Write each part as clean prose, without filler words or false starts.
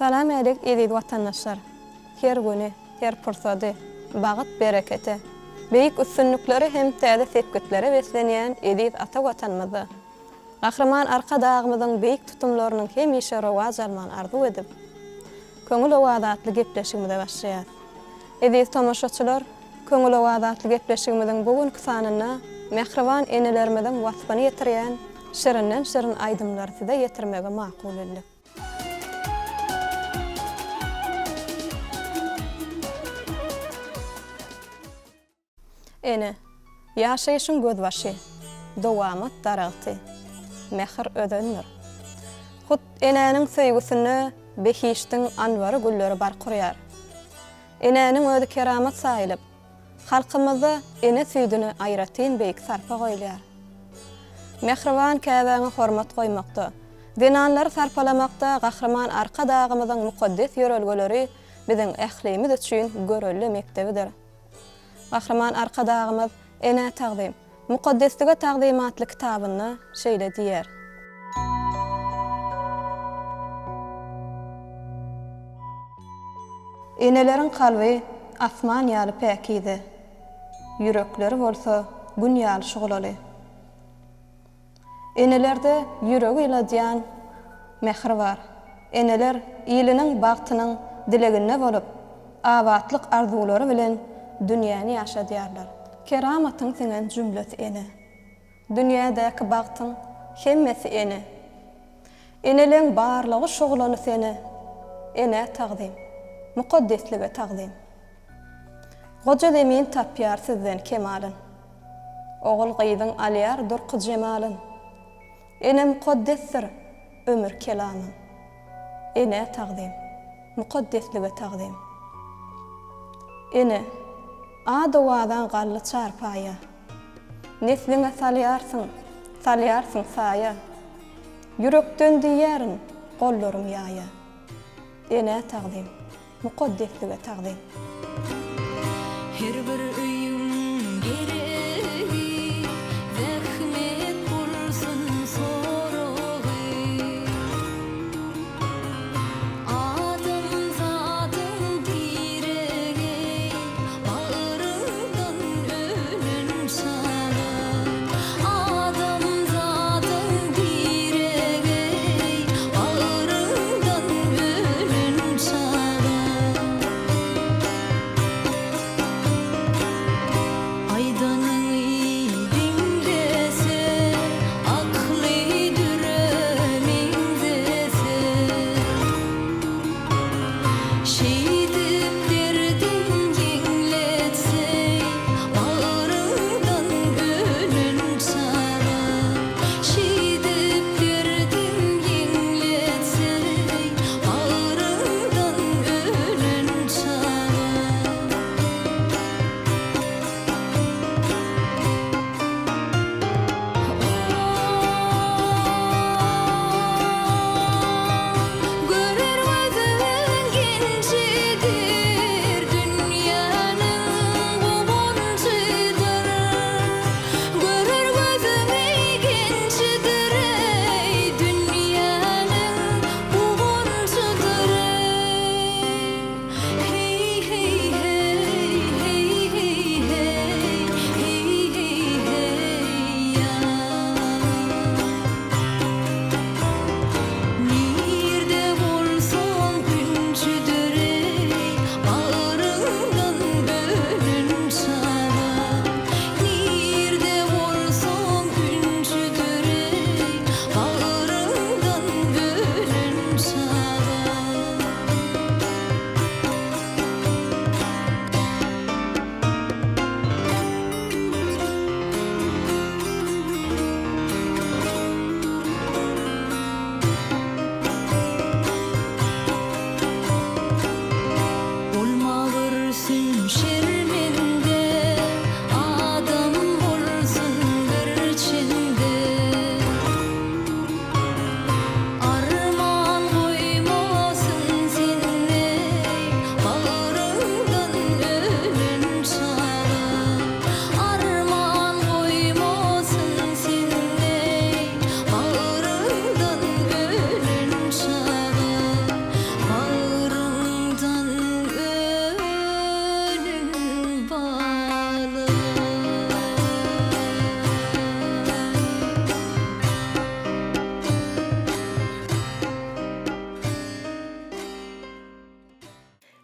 Salam edik eziz vatandaşlar. Her güni, her pursady, bagyt berekete, beýik üstünlikleri hem täze sepketleri beslenýän eziz ata watanymyzy, gahrman arka dagymyzyň beýik tutumlarynyň hemişe rowaj alman arzu edip, köňül owadatly gepleşigimize başlaýar. Eziz tomoşaçylar, köňül owadatly gepleşigimiziň bugünkü sanyna mehriban enelerimizden wasfany ýetirýän şirinden şirin aýdymlary size ýetirmege makul edildi. Ene, ýaşaýyşyň gözbaşy, dowamat daraty, mehr ödönür. Hut enäniň söýgüsini behiştiň anwary gülleri barqurýar. Enäniň özi keramat saýlyp, halkymyzy ene süýdüni aýratyn beýik sarpa goýulýar. Mehriban käbäňe hormat goýmakda, dinanlary sarpalamakda gahrman arka dagymyzyň mukaddes ýörelgeleri biziň ählimiz üçin görelli mektebidir. Gahrman arka dagymyz ene taqdim, mukaddeslige taqdimatly kitabyny şeýle diýer. Eneleriň kalby asman ýaly päkizi, yürekleri bolsa gün ýaly şugulaly. Enelerde ýüregi ýylaýan mehr bar. Eneler ýylanyň bagtynyň dilegine bolup, awatlyk arzulary bilen dünýäni ýaşadýarlar. Keramatyň senen jümlesi ene. Dünýädäki bagtyň hemmesi ene. Eneleň barlygy şugulany seni ene taqdim, mukaddeslige taqdim. Goja demin tapýar sizden kemalyn. Ogul gyýdyň alýar durky jemalyn. Ene mukaddesdir ömür kelamym. Ene taqdim, mukaddeslige taqdim. Ene adowadan gally çarpaýa. Nesliňe salýarsyn saýa. Yürekden diýärin gollarym ýaýa. Ene taqdim, mukaddeslige taqdim. Her bir öýüm geregi, zähmet bolsun soragy. Adam zadyň diregi, bagyryndan ölen şara. Adam zadyň diregi, bagyryndan ölen şara. Aydan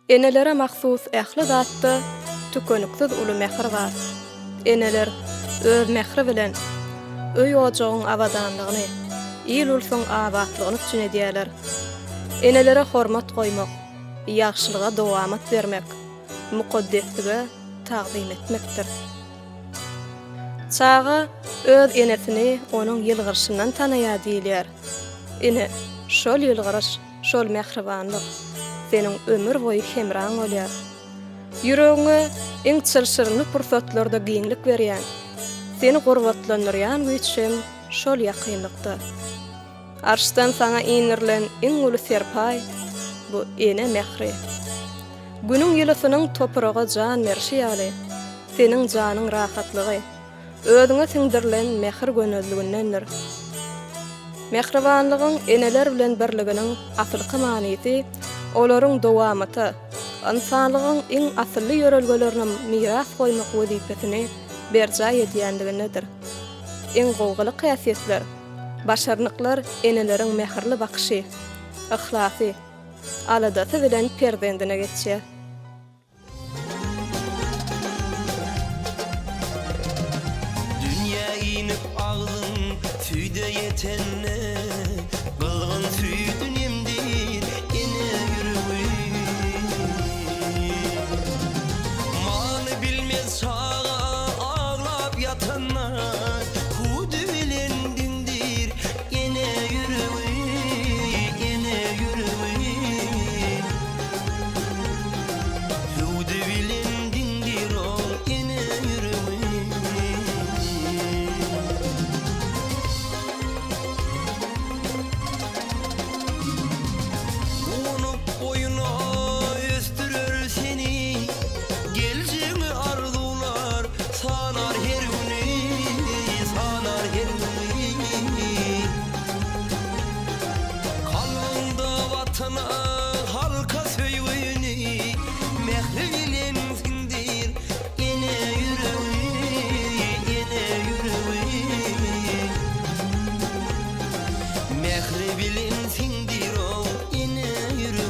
Enelere mahsus ähli zatda tükönüksiz uly mehr bar. Eneler öz mehri bilen öý ojagyň abadanlygyny, il ulsuň abatlygyny üçin edýärler. Enelere hormat goýmak, ýagşylyga dowamat bermek, mukaddeslige tagzim etmekdir. Çaga öz enesini onuň ýylgyrşyndan tanaýar diýilýär. Ine şol ýylgyryş, şol mehribanlyk seniň ömür boýy hemraň bolýar. Ýüregiňe iň çylşyrly pursatlarda giňlik berýän, seni gurbatlandyrýan güýçem şol ýakynlykda. Arşdan saňa inirlen iň uly serpay bu ene mehri. Günüň ýylysynyň topraga jan berşi ýaly, seniň janyň rahatlygy, özüňe siňdirilen mehr gönüllügindendir. Mehribanlygyň eneler bilen birliginiň asylky manysy olaryň dowamaty, insanlygyň iň asylly ýörelgelerine miras goýmak wezipesini berja edýändiginedir. Iň gowgaly hyýasatlar, başarnyklar eneleriň mehirli bakşy, ihlasy, aladasy bilen perdendine geçýär. Dünya inip ağlın tüyde yetenne, kılgın tüydün emdir ene yürüyü. Many bilmez sağa ağlap yatanlar, hudu bilendindir ene yürüyü, ene yürüyü. Hudu bilendindir ol ene yürüyü. Unup boyuna östürür seni, geleceğini arzular sanar her günü, sanar her günü. Kalanda vatana halka söýgüni, mehri bilensindir ene yürüyü, ene yürüyü. Mehri bilensindir o ene yürüyü.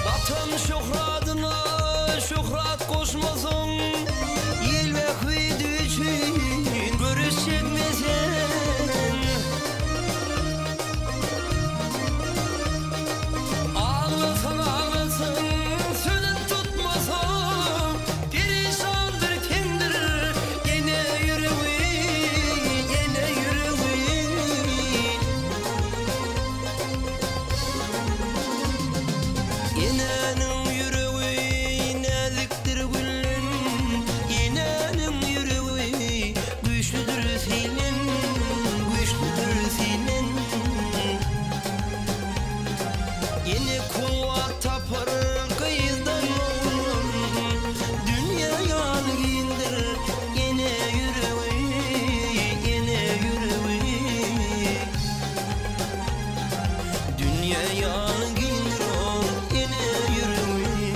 Vatan şöhradyna şöhrat koşmasın, ýel we hüýdi üçin görüş çekmesen. Ağlasan ağlasın, sözün tutmasın, perişandır kendir ene yürüyü, ene yürüyü. Enenin yüreği naziktir güllün, enenin yüreği güçlüdür senin, güçlüdür senin. Ene kuvvet tapar kıyızdan oğlum, dünyaya giyindir ene yüreği, ene yüreği. Dünyaya giyindir ol ene yüreği,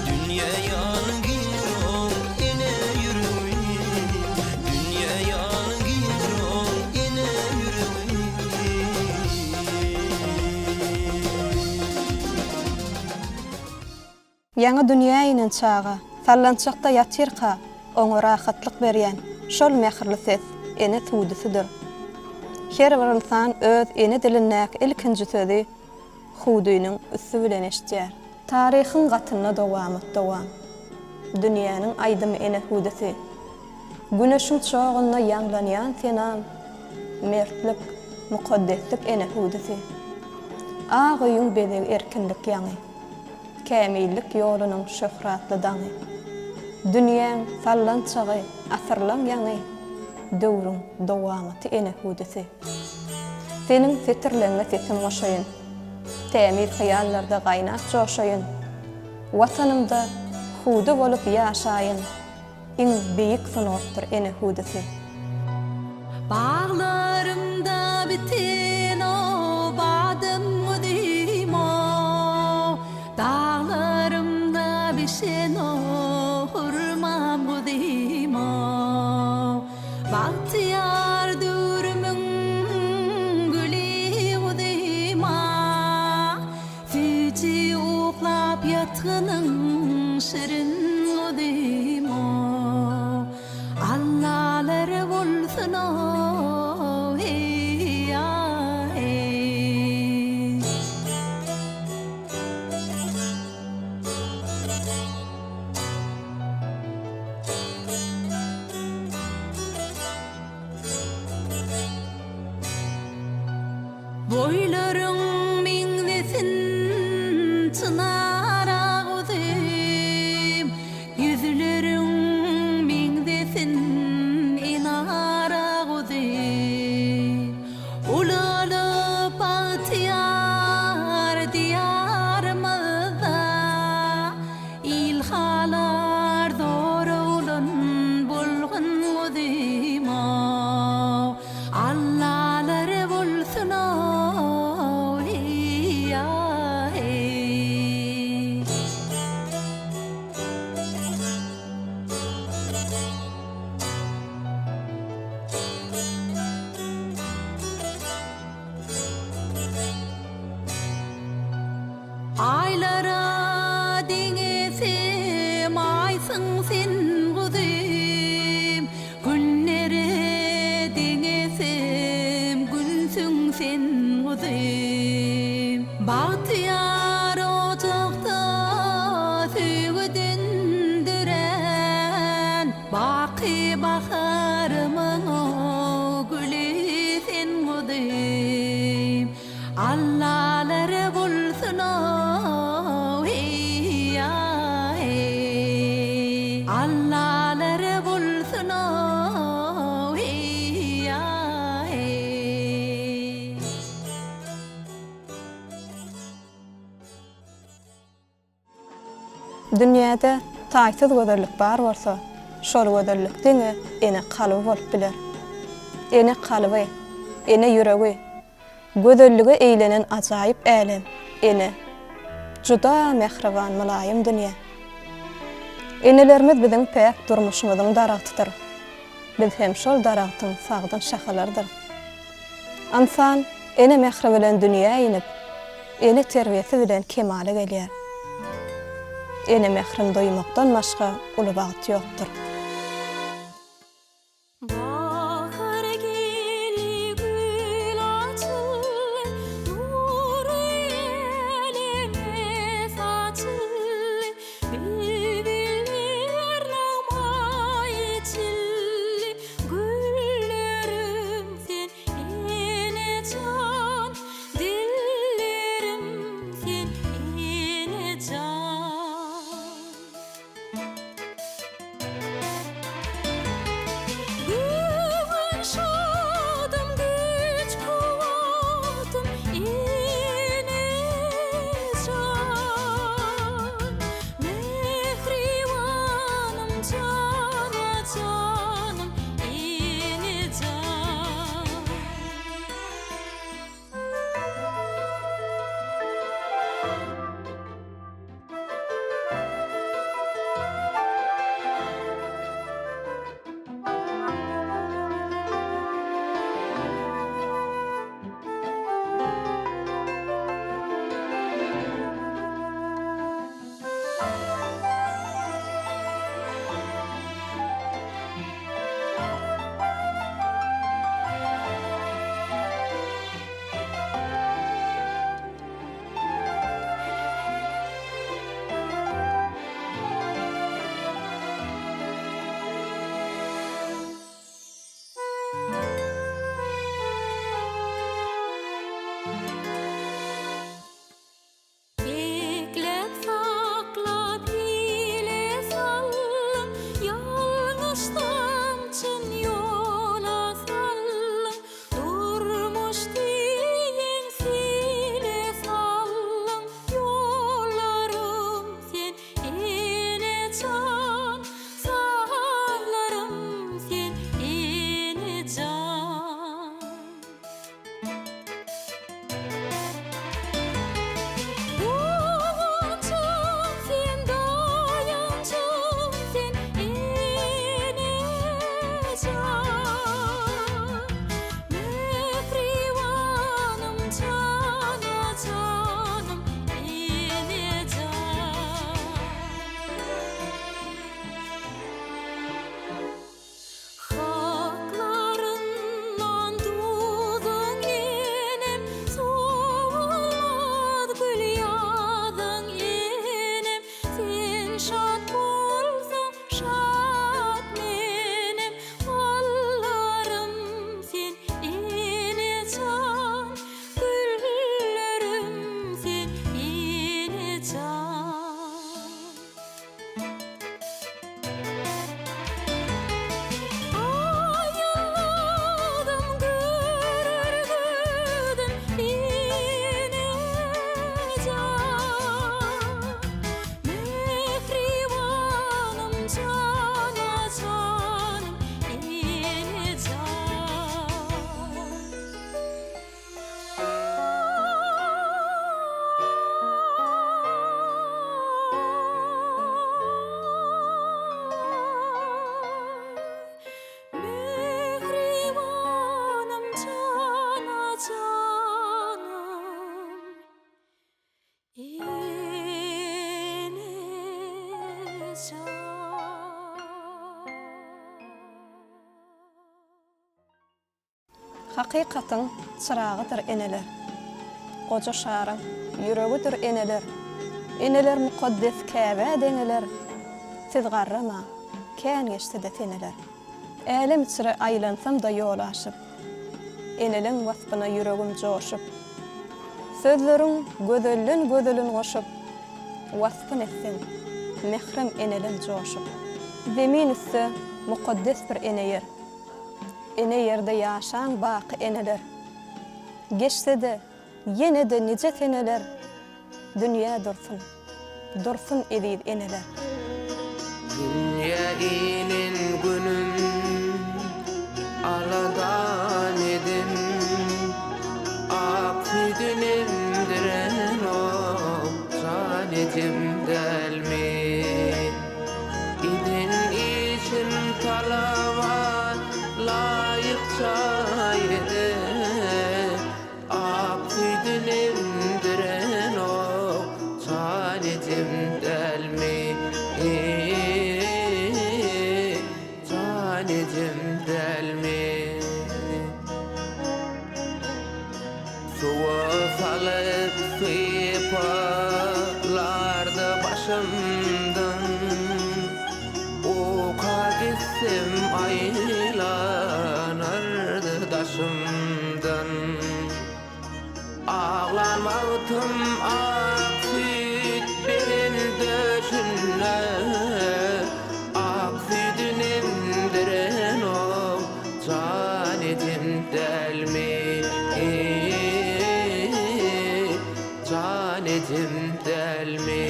dünyaya giyindir ol ene yüreği, dünyaya giyindir ol ene yüreği. Ýa-ni dünýä inen çaga, sallançakda ýatyrka, oňa rahatlyk berýän şol mehirli ses ene tudusydyr. Her bir insan öz ene dilinäk ilkinji sözi huduýynyň üstü bilen eşitýär. Taryhyň gatyna dowam. Dünýäniň aýdymy ene hudusy. Güneşiň çoğunda ýanglanýan senam, mertlik, mukaddeslik ene hudusy. Agyň bedeg erkinlik ýaňy. Kämillik ýolunyň şöhratly daňy. Dünýäň sallançagy, asyrlan ýaňy. Döwrüň dowamaty ene hudusy. Seniň fitirlerine sesim goşaýyn. Tämir hyýallarda gaýnap joşaýyn. Watanymda hudu bolup ýaşaýyn. Iň beýik sanatdyr ene hudusy. Bağlarımda biten o badım ödeyim o Dağlarımda bişen o hurmam ödeyim o Bahtiyar dürümün gülü ödeyim o Füci uğlap yatğının şirin ödeyim o Allah'ları bulsun o hey ya hey Boylarım minnesin çınara gözüm Yüzlerim minnesin inara gözüm Ulalı bahtiyar diyarımızda İlhalar doğru ulan bulgun gözüm o Allah'ları bulsun o hey ya hey Aylara dengesem aysın sen kuzum Günlere dengesem gülsün sen kuzum Bahtiyar ocakta sügüdündüren Baki baharımın o gülü sen kuzum Allah'ları bulsun o hey ya hey Allah'ları bulsun o hey ya hey Dünyada taýsız göderlik bar bolsa, şol göderlik diňe ene kalyby bolup biler. Ene kalyby, ene ýüregi, göderlige eýlenen ajaýyp älem, ene juda mehriban, mülayim dünýä. Enelerimiz biziň pek durmuşymyzyň daragtydyr. Biz hem şol daragtyň sagdan şahalardyr. Ansan ene mehri bilen dünýä inip, ene terbiyesi bilen kemale gelýär. Ene mehrim doýmakdan başga uly bagyt ýokdur. Bahar geli gül açılır Nuru elime saçılır Bülbüller namay içillir Güllerim sen ene can Dillerim sen ene can Hakikatyň çyragydyr eneler. Goja şaryň ýüregidir eneler. Eneler mukaddes Käbä deňeler. Siz garrama, kän geçdi de teneler. Älim içire aýlansam da ýol aşyp, eneliň wasbyna ýüregim joşup. Sözleriň gözelin goşup, wasfyn etsin, mehrem enelin joşup. Zemin üstü mukaddes bir eneyer. Ene yerde ýaşan baky eneler. Geçse de, yine de nice teneler. Dünya dursun edid eneler. Dünya inin günüm aladan edin, akfidünim diren o canetim delmi. İdin için talava layıkça yedi, akfidünim diren o canetim delmi. Canetim delmi. Suwa salıp sıpalardı başımdan, oka gitsem aylanardı daşımdan. Ağlanmağıtım aksit benim döşünle, aksidünim diren o canetim delmi. Canetim delmi.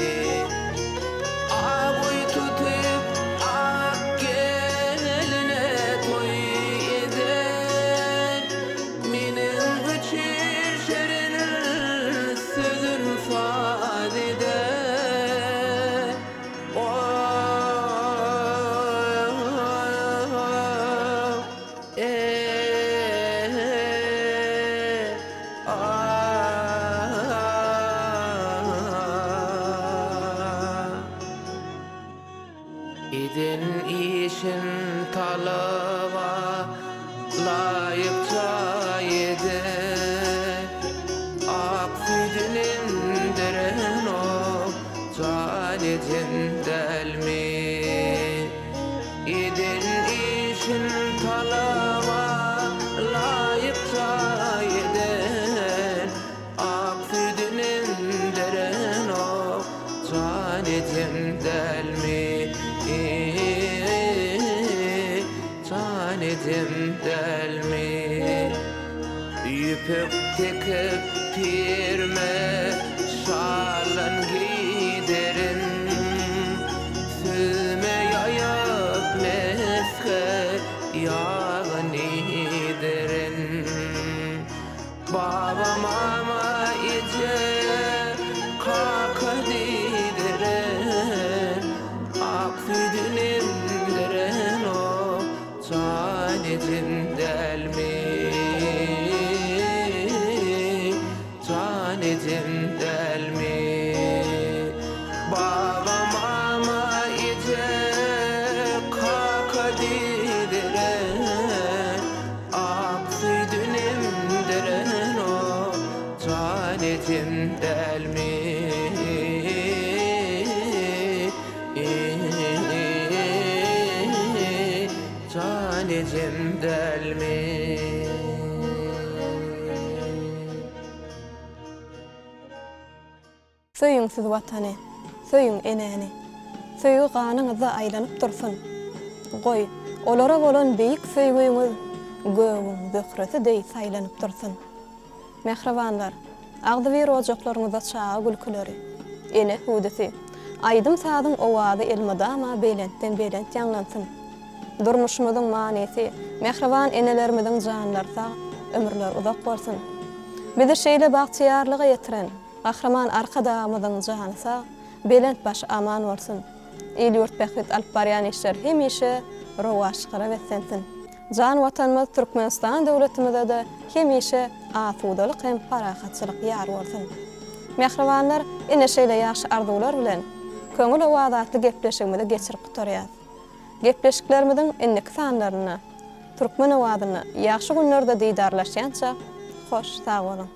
Aboy tutup ak geline toy eden, menin üçin şerin sözün fadide. İdin işin talava layıkça yedi, akfidinin diren o canetim delmi. İdin işin talava layıkça yedi, akfidinin diren o canetim delmi. Canetim delmi. Yüpük tekip pirme şalan giderin, süme yayıp meske yağın idirin. Baba mama ice kaka didirin, akfidünim diren o canetim delmi. Canetim delmi. Baba mama ice kaka didiren, aksidünim diren o canetim delmi. Canetim delmi. Söyüň siz watany, söyüň eneni. Söýgü ganyňyza aýlanyp dursun. Goý, olara bolan beýik söýgüňiz göwüň zöhreti deý saýlanyp dursun. Mehribanlar, agdy bir ojaklaryňyza çağa gülküleri, ene hudisi, aýdym sadyň owazy elmadama beýlentden beýlent ýanglansyn. Durmuşymyzyň manysy, mehriban enelerimiziň janlarsa ömürler uzak bolsun. Bizi şeýle bagçyarlyga ýetiren Gahraman arkadağımızın canısa, belent baş aman olsun. El-yurt bähmet alyp barýan işler hemişe rowaşgyra wetsensin. Can watanymyz Türkmenistan döwletimizde de hemişe asudalyk hem parahatçylyk ýar bolsun. Mehribanlar, ene şeýle ýaşy arzuwlar bilen köňül owazatly gepleşigimizi geçirip gutarýar. Gepleşiklerimiziň enlik sanlaryna Türkmen awazyny ýagşy günlerde diýdarlaşýança hoş sag bolun.